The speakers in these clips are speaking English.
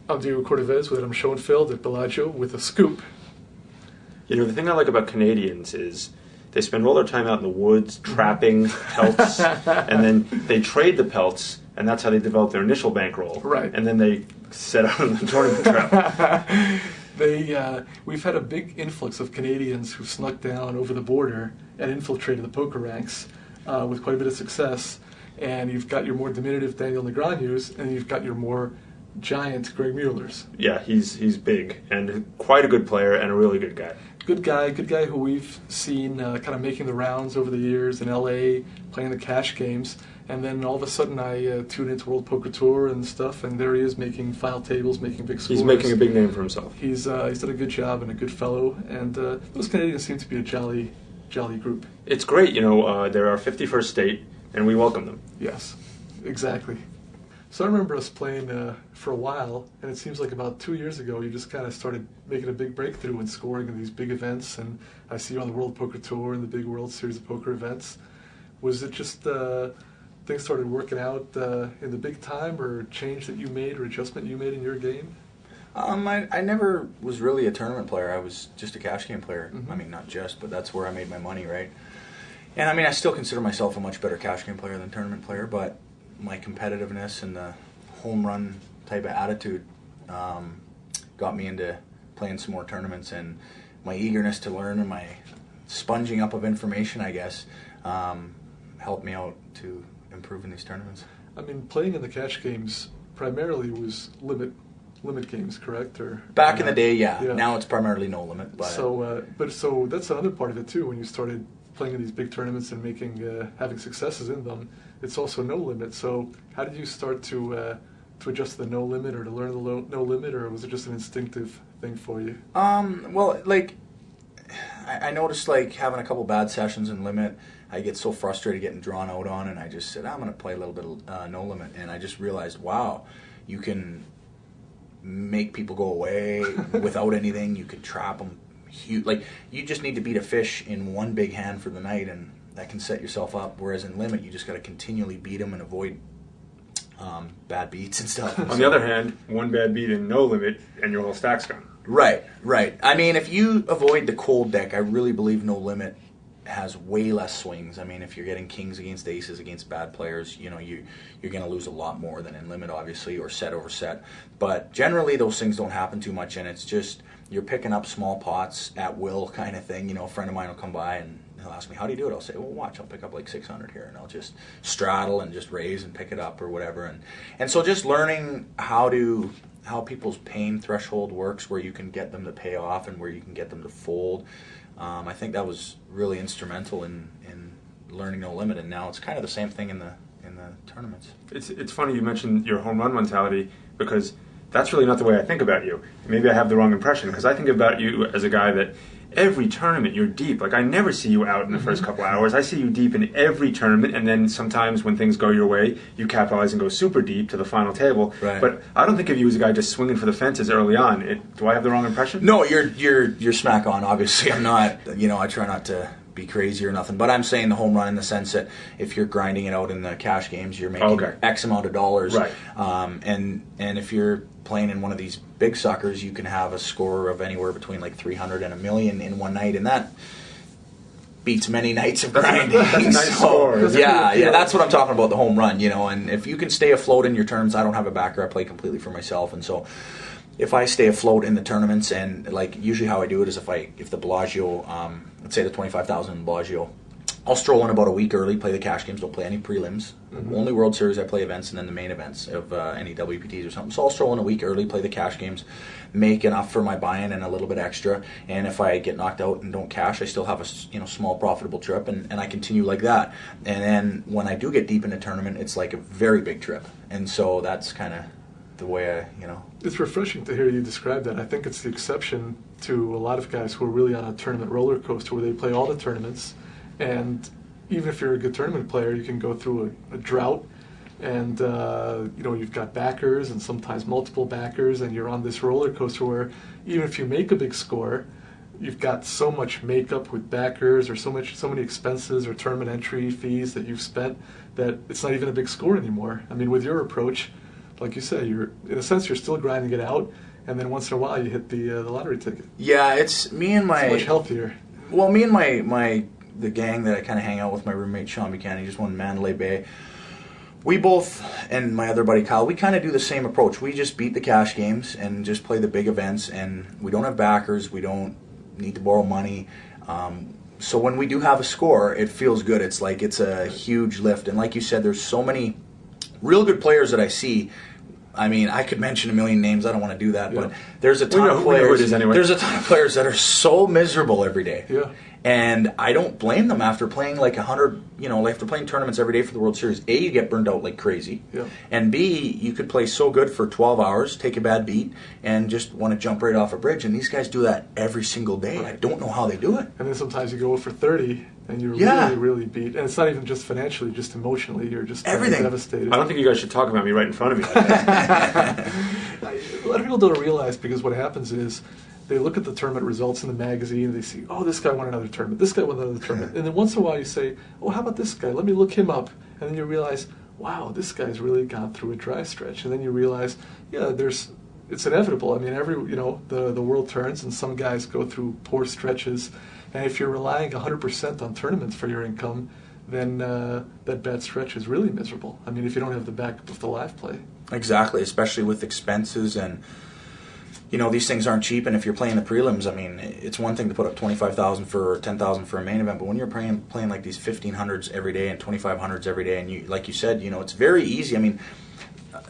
I'm Diego Cordovez with Adam Schoenfeld at Bellagio with a scoop. You know, the thing I like about Canadians is they spend all their time out in the woods trapping pelts, and then they trade the pelts, and that's how they develop their initial bankroll. Right. And then they set out on the tournament trap. We've had a big influx of Canadians who snuck down over the border and infiltrated the poker ranks with quite a bit of success. And you've got your more diminutive Daniel Negreanu's, and you've got your more giant Greg Muellers. Yeah, he's big and quite a good player and a really good guy. Good guy who we've seen kind of making the rounds over the years in LA, playing the cash games, and then all of a sudden I tune into World Poker Tour and stuff, and there he is making final tables, making big scores. He's making a big name for himself. He's done a good job and a good fellow, and those Canadians seem to be a jolly group. It's great, you know, they're our 51st state, and we welcome them. Yes, exactly. So I remember us playing for a while, and it seems like about 2 years ago you just kind of started making a big breakthrough and scoring in these big events, and I see you on the World Poker Tour and the big World Series of Poker events. Was it just things started working out in the big time, or change that you made or adjustment you made in your game? I never was really a tournament player. I was just a cash game player. Mm-hmm. I mean, not just, but that's where I made my money, right? And I mean, I still consider myself a much better cash game player than tournament player, but my competitiveness and the home run type of attitude got me into playing some more tournaments, and my eagerness to learn and my sponging up of information, I guess, helped me out to improve in these tournaments. I mean, playing in the cash games primarily was limit games, correct? Or back in the day, yeah. Now it's primarily no limit. But so that's another part of it too. When you started playing in these big tournaments and having successes in them, it's also no limit. So how did you start to adjust to the no limit, or to learn the no limit, or was it just an instinctive thing for you? Well, like I noticed, like having a couple bad sessions in limit, I get so frustrated getting drawn out on, and I just said I'm going to play a little bit of no limit, and I just realized, wow, you can make people go away without anything. You could trap them huge. Like, you just need to beat a fish in one big hand for the night, and that can set yourself up. Whereas in limit, you just got to continually beat them and avoid bad beats and stuff. On the other hand, one bad beat in no limit, and your whole stack's gone. Right. I mean, if you avoid the cold deck, I really believe no limit has way less swings. I mean, if you're getting kings against aces against bad players, you know, you're going to lose a lot more than in limit, obviously, or set over set. But generally, those things don't happen too much, and it's just you're picking up small pots at will kind of thing. You know, a friend of mine will come by and he'll ask me, how do you do it? I'll say, well, watch, I'll pick up like 600 here, and I'll just straddle and just raise and pick it up or whatever. And so just learning how people's pain threshold works, where you can get them to pay off and where you can get them to fold. I think that was really instrumental in learning no limit, and now it's kind of the same thing in the tournaments. It's funny you mentioned your home run mentality, because that's really not the way I think about you. Maybe I have the wrong impression, because I think about you as a guy that every tournament you're deep. Like, I never see you out in the first couple hours. I see you deep in every tournament, and then sometimes when things go your way, you capitalize and go super deep to the final table. Right. But I don't think of you as a guy just swinging for the fences early on. Do I have the wrong impression? No, you're smack on. Obviously, I'm not. You know, I try not to be crazy or nothing. But I'm saying the home run in the sense that if you're grinding it out in the cash games, you're making X amount of dollars. Right. And if you're playing in one of these big suckers, you can have a score of anywhere between like 300 and a million in one night, and that beats many nights of grinding. That's a nice score. Yeah, that's what I'm talking about, the home run, you know. And if you can stay afloat in your terms, I don't have a backer, I play completely for myself, and so if I stay afloat in the tournaments, and like usually how I do it is if the Bellagio, let's say the 25,000 in Bellagio, I'll stroll in about a week early, play the cash games, don't play any prelims. Mm-hmm. Only World Series I play events, and then the main events of any WPTs or something. So I'll stroll in a week early, play the cash games, make enough for my buy-in and a little bit extra. And if I get knocked out and don't cash, I still have a small profitable trip, and I continue like that. And then when I do get deep in a tournament, it's like a very big trip. And so that's kind of the way It's refreshing to hear you describe that. I think it's the exception to a lot of guys who are really on a tournament roller coaster where they play all the tournaments, and even if you're a good tournament player, you can go through a drought, and you've got backers and sometimes multiple backers, and you're on this roller coaster where even if you make a big score, you've got so much makeup with backers or so many expenses or tournament entry fees that you've spent that it's not even a big score anymore. I mean, with your approach, like you say, you're in a sense you're still grinding it out, and then once in a while you hit the lottery ticket. Yeah, it's me and my... It's much healthier. Well, me and the gang that I kind of hang out with, my roommate Sean Buchanan, he just won Mandalay Bay. We both, and my other buddy Kyle, we kind of do the same approach. We just beat the cash games and just play the big events, and we don't have backers. We don't need to borrow money. So when we do have a score, it feels good. It's like it's a huge lift. And like you said, there's so many real good players that I see. I mean, I could mention a million names. I don't want to do that, but there's a ton of players. We know who it is anyway. There's a ton of players that are so miserable every day. Yeah. And I don't blame them after playing like 100, after playing tournaments every day for the World Series. A, you get burned out like crazy. Yeah. And B, you could play so good for 12 hours, take a bad beat, and just want to jump right off a bridge. And these guys do that every single day. Right. I don't know how they do it. And then sometimes you go for 30 and you're really, really beat. And it's not even just financially, just emotionally. You're just everything devastated. I don't think you guys should talk about me right in front of me like that. A lot of people don't realize, because what happens is they look at the tournament results in the magazine and they see, oh, this guy won another tournament, this guy won another tournament. And then once in a while you say, oh, how about this guy? Let me look him up. And then you realize, wow, this guy's really gone through a dry stretch. And then you realize, yeah, it's inevitable. I mean, the world turns and some guys go through poor stretches. And if you're relying 100% on tournaments for your income, then that bad stretch is really miserable. I mean, if you don't have the backup of the live play. Exactly, especially with expenses and... these things aren't cheap, and if you're playing the prelims, I mean, it's one thing to put up $25,000 for $10,000 for a main event, but when you're playing like these 1500s every day and 2500s every day, and like you said, it's very easy. I mean,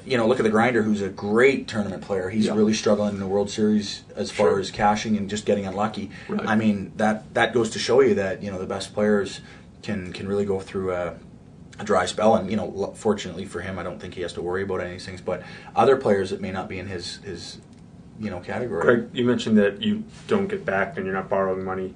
look at the Grinder, who's a great tournament player. He's really struggling in the World Series as far as cashing and just getting unlucky. Right. I mean, that goes to show you that the best players can really go through a dry spell, and fortunately for him, I don't think he has to worry about any of these things. But other players that may not be in his category. Greg, you mentioned that you don't get back and you're not borrowing money.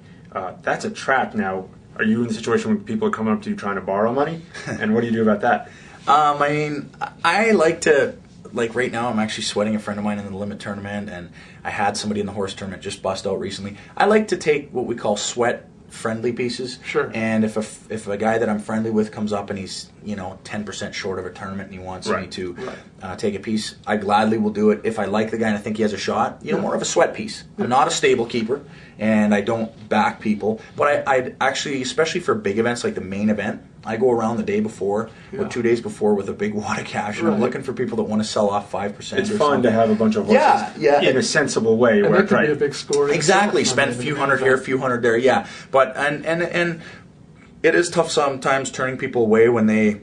That's a trap now. Are you in the situation when people are coming up to you trying to borrow money? And what do you do about that? I mean, I like to, right now I'm actually sweating a friend of mine in the limit tournament, and I had somebody in the horse tournament just bust out recently. I like to take what we call sweat friendly pieces. Sure. And if a guy that I'm friendly with comes up and he's 10% short of a tournament and he wants me to take a piece, I gladly will do it. If I like the guy and I think he has a shot, more of a sweat piece. I'm not a stable keeper, and I don't back people. But I'd actually, especially for big events like the main event, I go around the day before or 2 days before with a big wad of cash, and I'm looking for people that want to sell off 5%. It's fun to have a bunch of horses in a sensible way. And where that could be a big score. Exactly. Spend a few hundred here, a few hundred there. Yeah. But and it is tough sometimes turning people away when they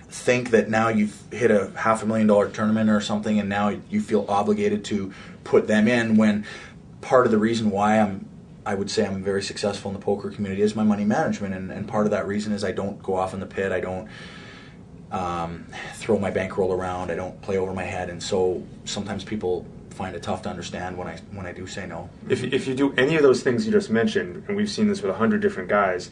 think that now you've hit a $500,000 tournament or something, and now you feel obligated to put them in, when part of the reason why I would say I'm very successful in the poker community is my money management, and part of that reason is I don't go off in the pit, I don't throw my bankroll around, I don't play over my head, and so sometimes people find it tough to understand when I do say no. If you do any of those things you just mentioned, and we've seen this with 100 different guys,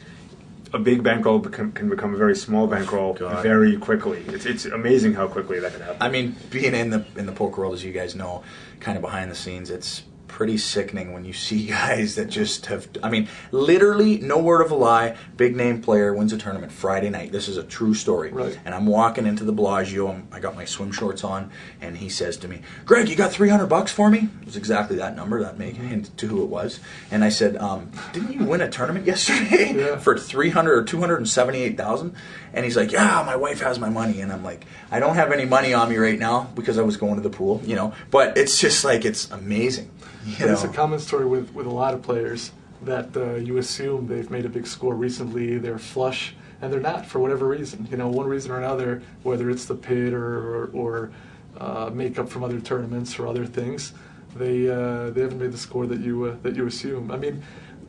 a big bankroll can become a very small bankroll very quickly. It's amazing how quickly that can happen. I mean, being in the poker world, as you guys know, kind of behind the scenes, it's pretty sickening when you see guys that just have, I mean, literally, no word of a lie, big name player wins a tournament Friday night. This is a true story. Right. And I'm walking into the Bellagio, I got my swim shorts on, and he says to me, "Greg, you got $300 for me?" It was exactly that number, that may hint to who it was. And I said, "Didn't you win a tournament yesterday for $300 or $278,000?" And he's like, "Yeah, my wife has my money." And I'm like, "I don't have any money on me right now because I was going to the pool, But it's just like, it's amazing. It's a common story with a lot of players that you assume they've made a big score recently, they're flush, and they're not for whatever reason. One reason or another, whether it's the pit or makeup from other tournaments or other things, they haven't made the score that you assume. I mean,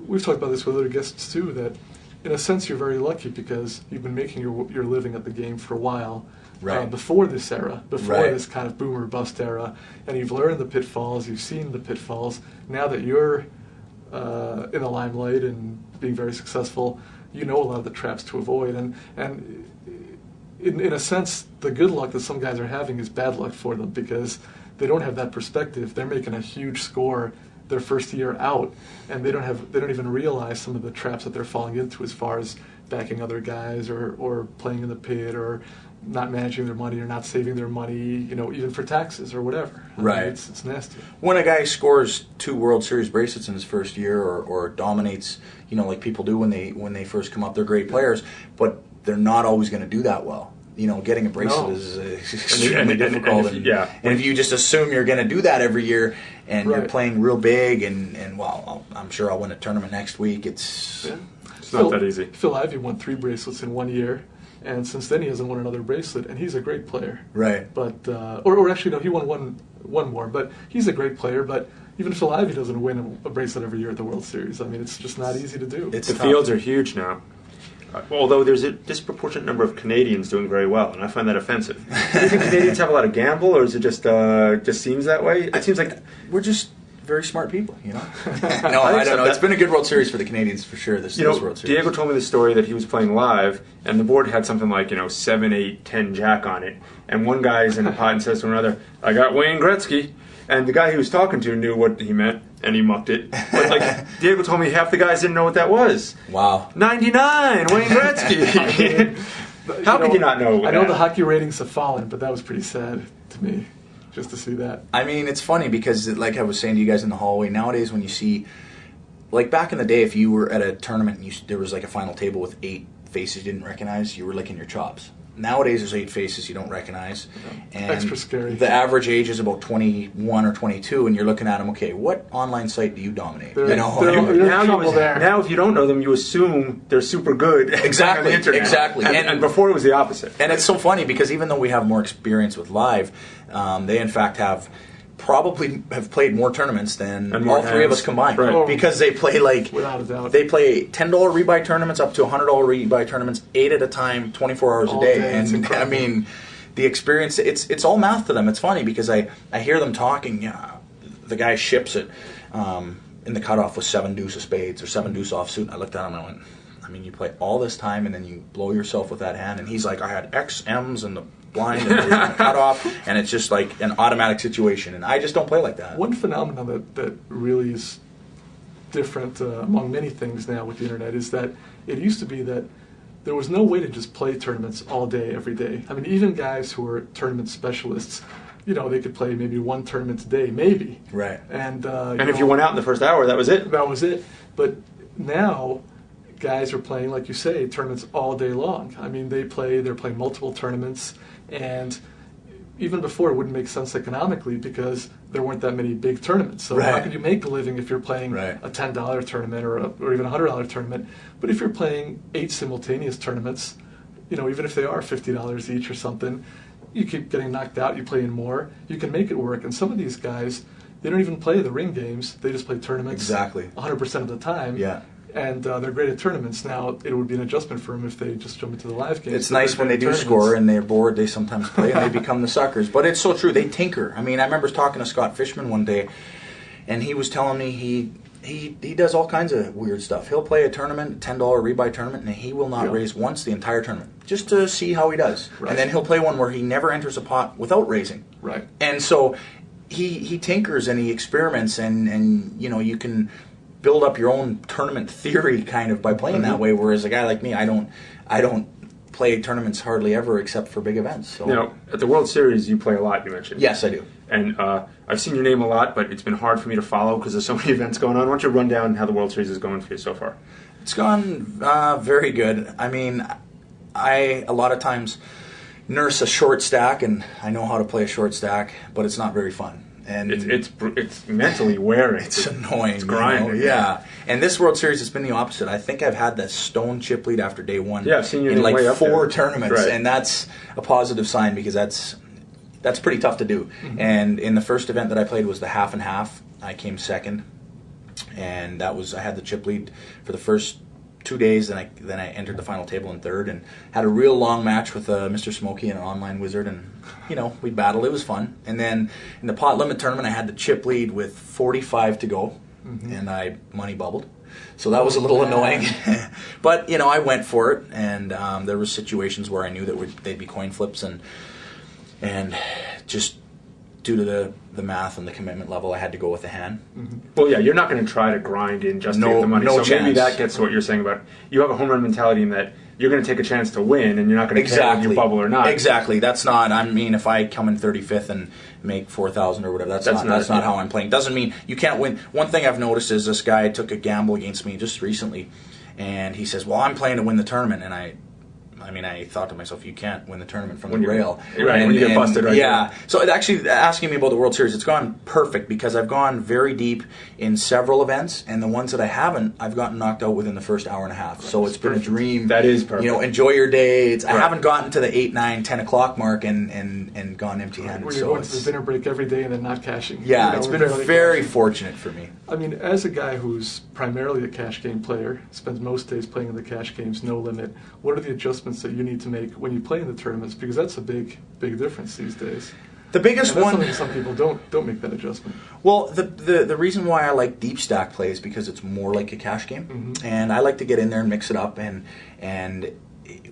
we've talked about this with other guests too, that in a sense you're very lucky because you've been making your living at the game for a while. Right. Before this era, before this kind of boom or bust era, and you've learned the pitfalls, you've seen the pitfalls. Now that you're in the limelight and being very successful, you know a lot of the traps to avoid. And in a sense, the good luck that some guys are having is bad luck for them because they don't have that perspective. They're making a huge score their first year out, and they don't even realize some of the traps that they're falling into as far as backing other guys or playing in the pit or not managing their money or not saving their money, even for taxes or whatever. I mean, Right. it's nasty. When a guy scores 2 World Series bracelets in his first year, or dominates, like people do when they first come up, they're great players, but they're not always going to do that well. Getting a bracelet is extremely difficult. And if you just assume you're going to do that every year, and you're playing real big, and well, I'm sure I'll win a tournament next week. It's not that easy. Phil Ivey won 3 bracelets in 1 year. And since then, he hasn't won another bracelet, and he's a great player. Right. But or actually, no, he won one more. But he's a great player. But even Phil Ivey doesn't win a bracelet every year at the World Series. I mean, it's just not easy to do. The fields are huge now. Although there's a disproportionate number of Canadians doing very well, and I find that offensive. Do you think Canadians have a lot of gamble, or is it just seems that way? It seems like we're just very smart people, No, I don't know. It's been a good World Series for the Canadians for sure. This World Series. Diego told me the story that he was playing live, and the board had something like 7, 8, 10 Jack on it, and one guy's in the pot and says to another, "I got Wayne Gretzky," and the guy he was talking to knew what he meant, and he mucked it. But Diego told me half the guys didn't know what that was. Wow. 99, Wayne Gretzky. How could you not know? I know the hockey ratings have fallen, but that was pretty sad to me. Just to see that. I mean, it's funny because, like I was saying to you guys in the hallway, nowadays when you see, like back in the day, if you were at a tournament and there was like a final table with 8 faces you didn't recognize, you were licking your chops. Nowadays there's 8 faces you don't recognize. And extra scary. The average age is about 21 or 22, and you're looking at them, okay, what online site do you dominate? Now if you don't know them, you assume they're super good. Exactly. On the internet. Exactly. And before it was the opposite. And it's so funny because even though we have more experience with live, they in fact have played more tournaments than all 3 of us combined. Right. Because they play without a doubt. They play $10 rebuy tournaments up to $100 rebuy tournaments, 8 at a time, 24 hours a day. And I mean, the experience, it's all math to them. It's funny because I hear them talking. The guy ships it in the cutoff with 7 deuce of spades or 7 deuce offsuit. And I looked at him and I went, I mean, you play all this time and then you blow yourself with that hand. And he's like, I had X, M's and the blind and it was cut off, and it's just like an automatic situation. And I just don't play like that. One phenomenon that really is different among many things now with the internet is that it used to be that there was no way to just play tournaments all day, every day. I mean, even guys who were tournament specialists, they could play maybe 1 tournament a day, maybe. Right. And if you went out in the first hour, that was it. That was it. But now, guys are playing, like you say, tournaments all day long. I mean, they're playing multiple tournaments, and even before it wouldn't make sense economically because there weren't that many big tournaments. So how could you make a living if you're playing a $10 tournament or even a $100 tournament? But if you're playing 8 simultaneous tournaments, even if they are $50 each or something, you keep getting knocked out, you play in more, you can make it work. And some of these guys, they don't even play the ring games, they just play tournaments 100% of the time. Yeah. And they're great at tournaments. Now, it would be an adjustment for them if they just jump into the live games. It's nice when they do score and they're bored, they sometimes play and they become the suckers. But it's so true, they tinker. I mean, I remember talking to Scott Fishman one day, and he was telling me he does all kinds of weird stuff. He'll play a tournament, $10 rebuy tournament, and he will not raise once the entire tournament, just to see how he does. Right. And then he'll play one where he never enters a pot without raising. Right. And so he tinkers and he experiments, and you can build up your own tournament theory kind of by playing that way, whereas a guy like me, I don't play tournaments hardly ever except for big events. So. At the World Series, you play a lot, you mentioned. Yes, I do. And I've seen your name a lot, but it's been hard for me to follow because there's so many events going on. Why don't you run down how the World Series is going for you so far? It's gone very good. I mean, I a lot of times nurse a short stack, and I know how to play a short stack, but it's not very fun. And it's mentally wearing. It's annoying. It's grinding. Yeah. And this World Series, it's been the opposite. I think I've had that stone chip lead after day 1. Yeah, I've seen you in like way up 4 there. tournaments, Right. and that's a positive sign because that's pretty tough to do. Mm-hmm. And in the first event that I played was the half and half. I came second, and I had the chip lead for the first 2 days. Then I entered the final table in third and had a real long match with Mr. Smokey and an online wizard, and we battled. It was fun. And then in the pot limit tournament, I had the chip lead with 45 to go, and I money bubbled. So that was a little annoying. But I went for it, and there were situations where I knew that they'd be coin flips, and just due to the math and the commitment level, I had to go with the hand. Mm-hmm. Well, yeah, you're not going to try to grind in just to get the money. No so chance. Maybe that gets to what you're saying about you have a home run mentality in that you're going to take a chance to win, and you're not going to care if you bubble or not. Exactly. That's not. I mean, if I come in 35th and make 4,000 or whatever, that's not how I'm playing. Doesn't mean you can't win. One thing I've noticed is this guy took a gamble against me just recently, and he says, "Well, I'm playing to win the tournament," and I thought to myself, you can't win the tournament from the rail. Right, when you get busted right Yeah. So it actually, asking me about the World Series, it's gone perfect because I've gone very deep in several events, and the ones that I haven't, I've gotten knocked out within the first hour and a half. So it's been a dream. That is perfect. You know, enjoy your day. I haven't gotten to the 8, 9, 10 o'clock mark and gone empty-handed. When you're going to the dinner break every day and then not cashing. Yeah, you know, it's been very fortunate for me. I mean, as a guy who's primarily a cash game player, spends most days playing in the cash games, no limit, what are the adjustments that you need to make when you play in the tournaments? Because that's a big difference these days. The biggest one. Something some people don't make that adjustment. Well, the reason why I like deep stack play is because it's more like a cash game, and I like to get in there and mix it up. And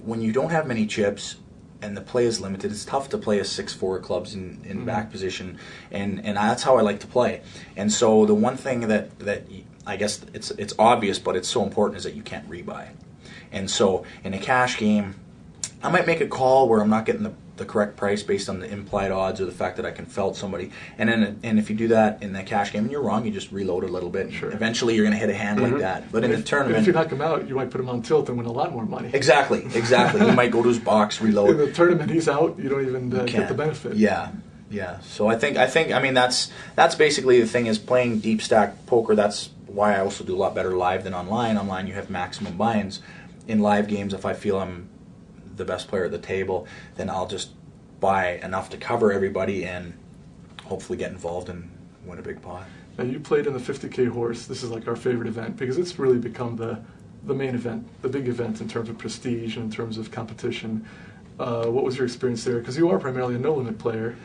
when you don't have many chips and the play is limited, it's tough to play a 6-4 clubs in back position, and that's how I like to play. And so the one thing that I guess it's obvious, but it's so important, is that you can't rebuy. And so in a cash game, I might make a call where I'm not getting the correct price based on the implied odds or the fact that I can felt somebody. And if you do that in the cash game and you're wrong, you just reload a little bit. Sure. Eventually you're going to hit a hand like that. But in a tournament... if you knock him out, you might put him on tilt and win a lot more money. Exactly. You might go to his box, reload. In the tournament, he's out. You don't even get the benefit. Yeah. So I think I mean that's basically the thing, is playing deep stack poker. That's why I also do a lot better live than online. Online you have maximum buy-ins. In live games, if I feel I'm the best player at the table, then I'll just buy enough to cover everybody and hopefully get involved and win a big pot. Now, you played in the 50K horse. This is like our favorite event because it's really become the main event, the big event in terms of prestige and in terms of competition. What was your experience there? Because you are primarily a no-limit player,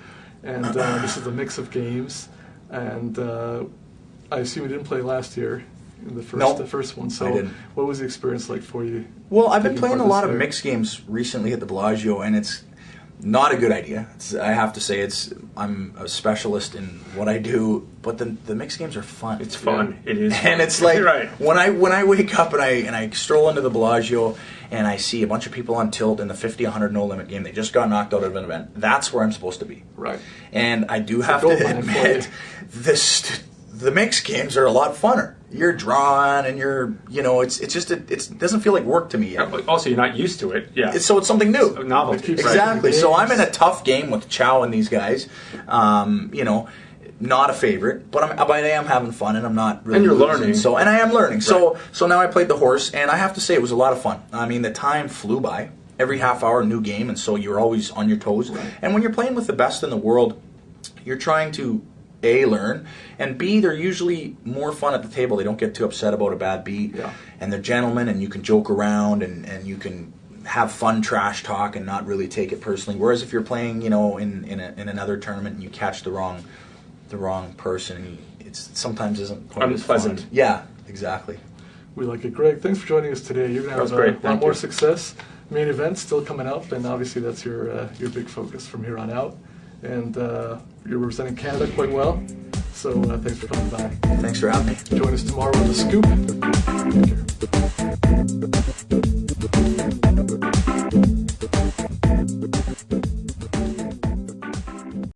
and this is a mix of games. And I assume you didn't play last year in the first one. So I didn't. What was the experience like for you? Well, I've been playing a lot of mixed games recently at the Bellagio, and it's not a good idea. I have to say, I'm a specialist in what I do, but the mixed games are fun. It's fun. Yeah. It is fun. And it's like right. when I wake up and I stroll into the Bellagio and I see a bunch of people on tilt in the 50-100 no limit game. They just got knocked out of an event. That's where I'm supposed to be. Right. And I do have to admit, the mixed games are a lot funner. You're drawing, and it doesn't feel like work to me yet. Also, you're not used to it. Yeah. So it's something new. A novelty. Exactly. So I'm in a tough game with Chow and these guys. Not a favorite, but I am having fun, and I'm not really. And you're losing. learning. So, and I am learning. Right. So now I played the horse, and I have to say it was a lot of fun. I mean, the time flew by. Every half hour, a new game, and so you're always on your toes. Right. And when you're playing with the best in the world, you're trying to A, learn, and B, they're usually more fun at the table. They don't get too upset about a bad beat, and they're gentlemen, and you can joke around, and you can have fun trash talk and not really take it personally. Whereas if you're playing, in another tournament and you catch the wrong person, it sometimes isn't quite unpleasant. As fun. Yeah, exactly. We like it. Greg, thanks for joining us today. You're going to have a lot more success. Main event still coming up, and obviously that's your big focus from here on out. And you're representing Canada quite well, so thanks for coming by. Thanks for having me. Join us tomorrow with The Scoop. Take care.